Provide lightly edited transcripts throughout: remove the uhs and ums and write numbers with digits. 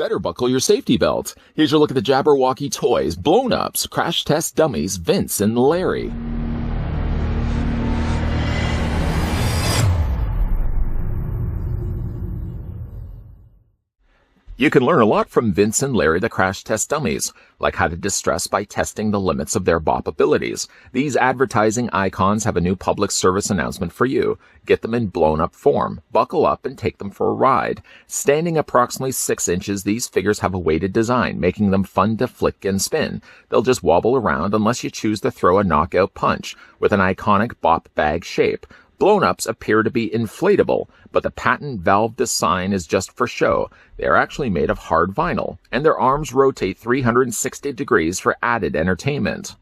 better buckle your safety belt. Here's your look at the Jabberwocky toys, blown-ups, crash test dummies, Vince and Larry. You can learn a lot from Vince and Larry the Crash Test Dummies, like how to distress by testing the limits of their bop abilities. These advertising icons have a new public service announcement for you. Get them in blown-up form. Buckle up and take them for a ride. Standing approximately 6 inches, these figures have a weighted design, making them fun to flick and spin. They'll just wobble around unless you choose to throw a knockout punch, with an iconic bop bag shape. Blown-ups appear to be inflatable, but the patent valve design is just for show. They are actually made of hard vinyl, and their arms rotate 360 degrees for added entertainment.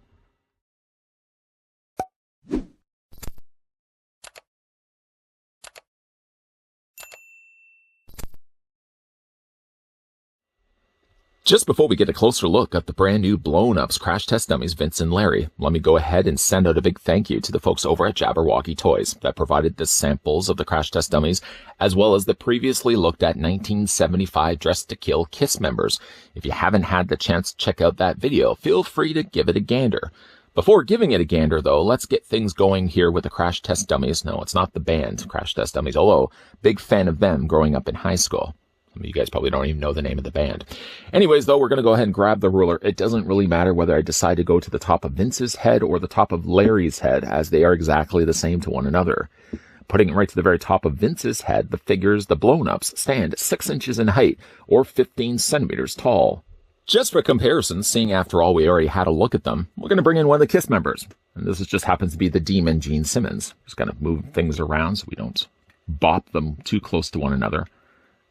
Just before we get a closer look at the brand new blown-ups Crash Test Dummies Vince and Larry, let me go ahead and send out a big thank you to the folks over at Jabberwocky Toys that provided the samples of the Crash Test Dummies, as well as the previously looked at 1975 Dressed to Kill KISS members. If you haven't had the chance to check out that video, feel free to give it a gander. Before giving it a gander, though, let's get things going here with the Crash Test Dummies. No, it's not the band Crash Test Dummies, although big fan of them growing up in high school. Some of you guys probably don't even know the name of the band. Anyways, though, we're going to go ahead and grab the ruler. It doesn't really matter whether I decide to go to the top of Vince's head or the top of Larry's head, as they are exactly the same to one another. Putting it right to the very top of Vince's head, the figures, the blown-ups, stand 6 inches in height or 15 centimeters tall. Just for comparison, seeing after all we already had a look at them, we're going to bring in one of the KISS members. And this just happens to be the Demon Gene Simmons. Just going to move things around so we don't bop them too close to one another.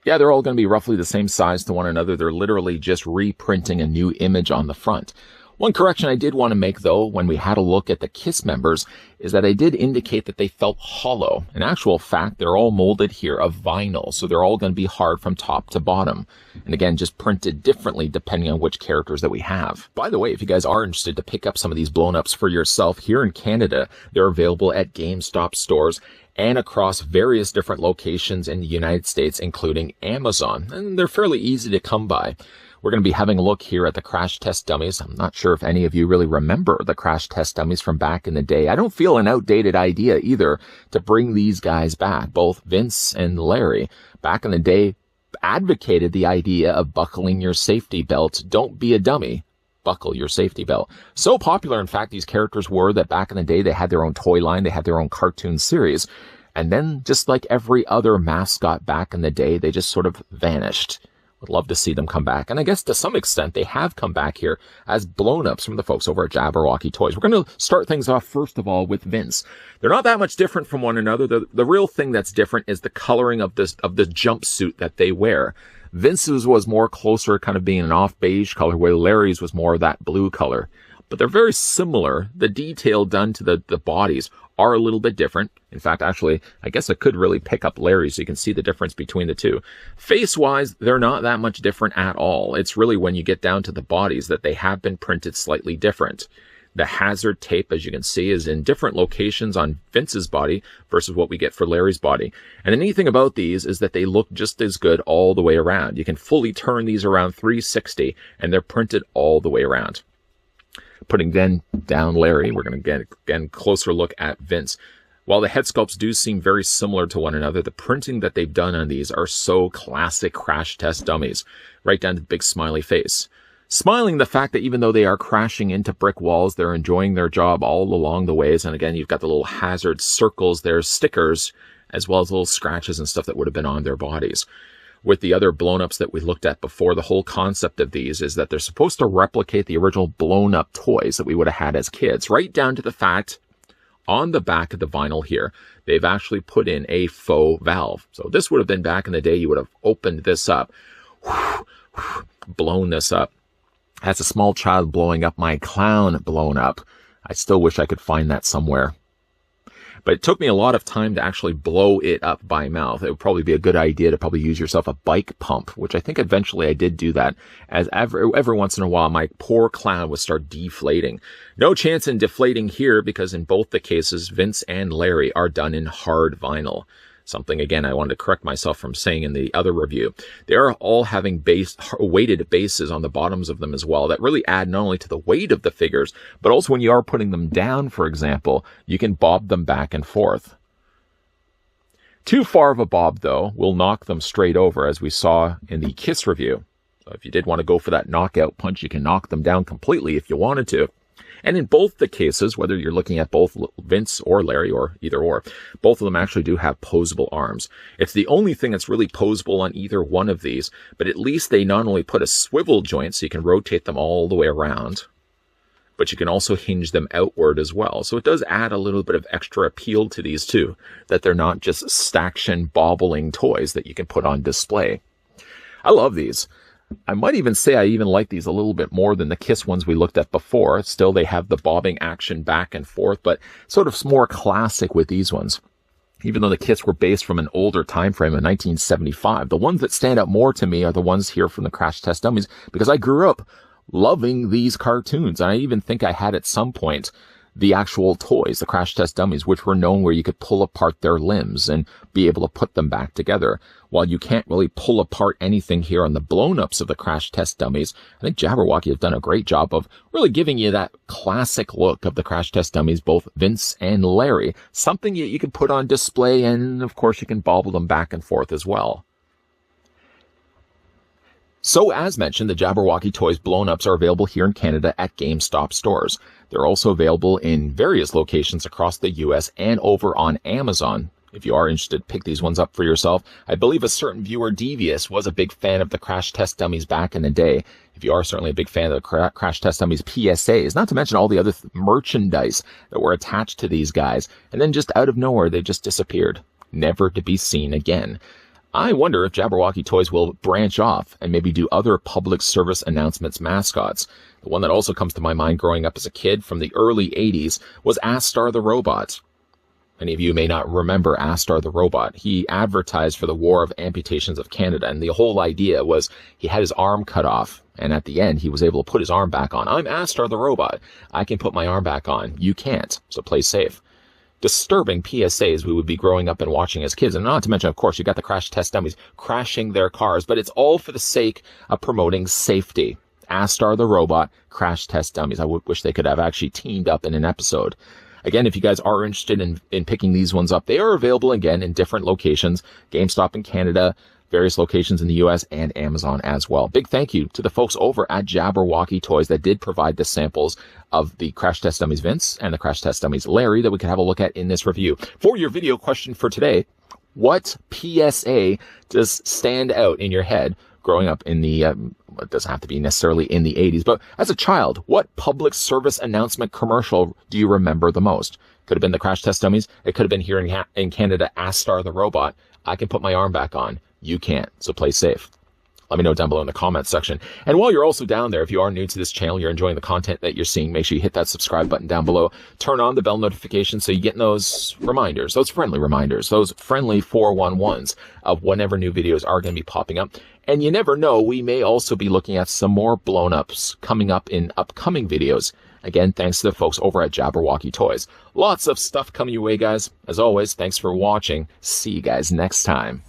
Yeah, they're all going to be roughly the same size to one another. They're literally just reprinting a new image on the front. One correction I did want to make, though, when we had a look at the KISS members, is that I did indicate that they felt hollow. In actual fact, they're all molded here of vinyl, so they're all going to be hard from top to bottom. And again, just printed differently depending on which characters that we have. By the way, if you guys are interested to pick up some of these blown-ups for yourself here in Canada, they're available at Gamestop stores and across various different locations in the United States, including Amazon. And they're fairly easy to come by. We're going to be having a look here at the Crash Test Dummies. I'm not sure if any of you really remember the Crash Test Dummies from back in the day. I don't feel an outdated idea either to bring these guys back. Both Vince and Larry, back in the day, advocated the idea of buckling your safety belt. Don't be a dummy. Buckle your safety belt. So popular, in fact, these characters were that back in the day, they had their own toy line. They had their own cartoon series. And then, just like every other mascot back in the day, they just sort of vanished. Would love to see them come back. And I guess to some extent, they have come back here as blown-ups from the folks over at Jabberwocky Toys. We're going to start things off, first of all, with Vince. They're not that much different from one another. The real thing that's different is the coloring of the jumpsuit that they wear. Vince's was more closer, kind of being an off beige color, where Larry's was more of that blue color. But they're very similar. The detail done to the bodies are a little bit different. In fact, actually, I guess I could really pick up Larry so you can see the difference between the two. Face-wise, they're not that much different at all. It's really when you get down to the bodies that they have been printed slightly different. The hazard tape, as you can see, is in different locations on Vince's body versus what we get for Larry's body. And the neat thing about these is that they look just as good all the way around. You can fully turn these around 360, and they're printed all the way around. Putting then down Larry, we're going to get again closer look at Vince. While the head sculpts do seem very similar to one another, the printing that they've done on these are so classic Crash Test Dummies, right down to the big smiley face. Smiling the fact that even though they are crashing into brick walls, they're enjoying their job all along the ways. And again, you've got the little hazard circles there, stickers, as well as little scratches and stuff that would have been on their bodies. With the other blown-ups that we looked at before, the whole concept of these is that they're supposed to replicate the original blown-up toys that we would have had as kids, right down to the fact on the back of the vinyl here, they've actually put in a faux valve. So this would have been back in the day, you would have opened this up, blown this up. As a small child blowing up my clown blown up. I still wish I could find that somewhere. But it took me a lot of time to actually blow it up by mouth. It would probably be a good idea to probably use yourself a bike pump, which I think eventually I did do that, as every once in a while my poor clown would start deflating. No chance in deflating here because in both the cases, Vince and Larry are done in hard vinyl. Something, again, I wanted to correct myself from saying in the other review. They are all having weighted bases on the bottoms of them as well that really add not only to the weight of the figures, but also when you are putting them down, for example, you can bob them back and forth. Too far of a bob, though, will knock them straight over, as we saw in the Kiss review. So if you did want to go for that knockout punch, you can knock them down completely if you wanted to. And in both the cases, whether you're looking at both Vince or Larry or either or, both of them actually do have posable arms. It's the only thing that's really posable on either one of these, but at least they not only put a swivel joint so you can rotate them all the way around, but you can also hinge them outward as well. So it does add a little bit of extra appeal to these too, that they're not just staction bobbling toys that you can put on display. I love these. I might even say I even like these a little bit more than the Kiss ones we looked at before. Still, they have the bobbing action back and forth, but sort of more classic with these ones. Even though the Kiss were based from an older time frame of 1975, the ones that stand out more to me are the ones here from the Crash Test Dummies, because I grew up loving these cartoons. And I even think I had at some point the actual toys, the Crash Test Dummies, which were known where you could pull apart their limbs and be able to put them back together. While you can't really pull apart anything here on the blown-ups of the Crash Test Dummies, I think Jabberwocky have done a great job of really giving you that classic look of the Crash Test Dummies, both Vince and Larry. Something you can put on display, and of course you can bobble them back and forth as well. So, as mentioned, the Jabberwocky Toys blown-ups are available here in Canada at Gamestop stores. They're also available in various locations across the US and over on Amazon. If you are interested, pick these ones up for yourself. I believe a certain viewer, Devious, was a big fan of the Crash Test Dummies back in the day. If you are certainly a big fan of the Crash Test Dummies PSAs, not to mention all the other merchandise that were attached to these guys, and then just out of nowhere, they just disappeared, never to be seen again. I wonder if Jabberwocky Toys will branch off and maybe do other public service announcements mascots. The one that also comes to my mind growing up as a kid from the early 80s was Astar the Robot. Many of you may not remember Astar the Robot. He advertised for the War of Amputations of Canada, and the whole idea was he had his arm cut off, and at the end he was able to put his arm back on. I'm Astar the Robot. I can put my arm back on. You can't, so play safe. Disturbing PSAs we would be growing up and watching as kids. And not to mention, of course, you got the Crash Test Dummies crashing their cars, but it's all for the sake of promoting safety. Astar the Robot, Crash Test Dummies. I wish they could have actually teamed up in an episode. Again, if you guys are interested in picking these ones up, they are available again in different locations. GameStop in Canada, various locations in the US, and Amazon as well. Big thank you to the folks over at Jabberwocky Toys that did provide the samples of the Crash Test Dummies Vince and the Crash Test Dummies Larry that we could have a look at in this review. For your video question for today, what PSA does stand out in your head growing up in the, it doesn't have to be necessarily in the 80s, but as a child, what public service announcement commercial do you remember the most? Could have been the Crash Test Dummies. It could have been here in Canada, Astar the Robot. I can put my arm back on. You can't, so play safe. Let me know down below in the comments section. And while you're also down there, if you are new to this channel, you're enjoying the content that you're seeing, make sure you hit that subscribe button down below. Turn on the bell notifications so you get those reminders, those friendly 411s of whenever new videos are going to be popping up. And you never know, we may also be looking at some more blown-ups coming up in upcoming videos. Again, thanks to the folks over at Jabberwocky Toys. Lots of stuff coming your way, guys. As always, thanks for watching. See you guys next time.